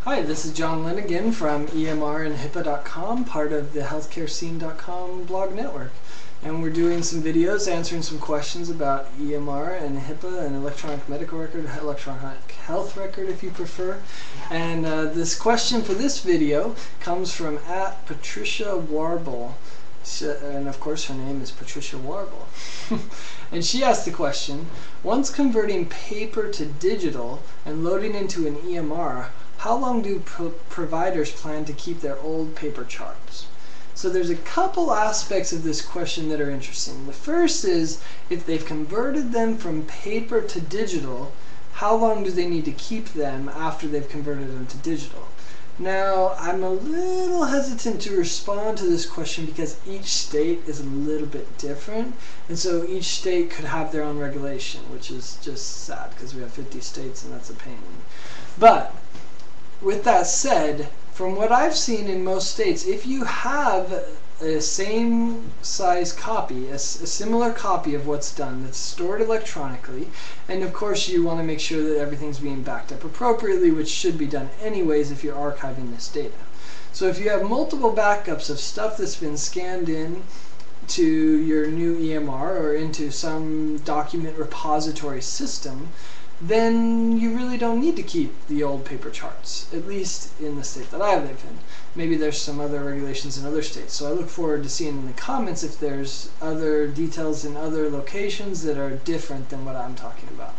Hi, this is John Linnigan from EMRandHIPAA.com, part of the healthcarescene.com blog network. And we're doing some videos answering some questions about EMR and HIPAA and electronic medical record, electronic health record if you prefer. And this question for this video comes from @Patricia Warble. And of course her name is Patricia Warble. And she asked the question, once converting paper to digital and loading into an EMR, how long do providers plan to keep their old paper charts? So there's a couple aspects of this question that are interesting. The first is, if they've converted them from paper to digital, how long do they need to keep them after they've converted them to digital? Now, I'm a little hesitant to respond to this question because each state is a little bit different, and so each state could have their own regulation, which is just sad because we have 50 states and that's a pain. But with that said, from what I've seen in most states, if you have a same size copy, a similar copy of what's done that's stored electronically, and of course you want to make sure that everything's being backed up appropriately, which should be done anyways if you're archiving this data. So if you have multiple backups of stuff that's been scanned in to your new EMR or into some document repository system, then you really don't need to keep the old paper charts, at least in the state that I live in. Maybe there's some other regulations in other states, so I look forward to seeing in the comments if there's other details in other locations that are different than what I'm talking about.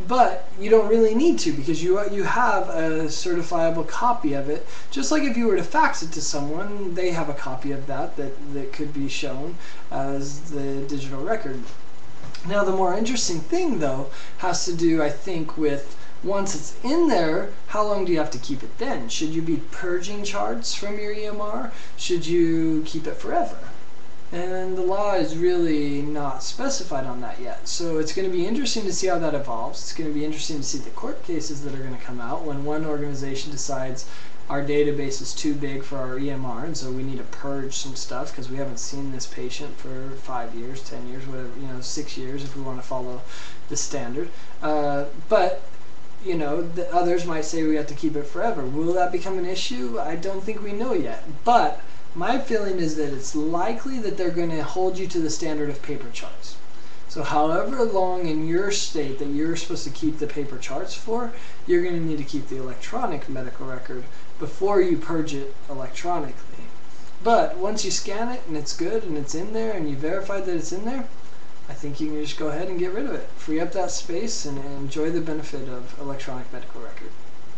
But you don't really need to, because you have a certifiable copy of it. Just like if you were to fax it to someone, they have a copy of that could be shown as the digital record. Now, the more interesting thing, though, has to do, I think, with once it's in there, how long do you have to keep it then? Should you be purging charts from your EMR? Should you keep it forever? And the law is really not specified on that yet. So it's going to be interesting to see how that evolves. It's going to be interesting to see the court cases that are going to come out when one organization decides our database is too big for our EMR, and so we need to purge some stuff because we haven't seen this patient for 5 years, 10 years, whatever, 6 years if we want to follow the standard. But the others might say we have to keep it forever. Will that become an issue? I don't think we know yet. But my feeling is that it's likely that they're going to hold you to the standard of paper charts. So however long in your state that you're supposed to keep the paper charts for, you're going to need to keep the electronic medical record before you purge it electronically. But once you scan it and it's good and it's in there and you verified that it's in there, I think you can just go ahead and get rid of it. Free up that space and enjoy the benefit of electronic medical record.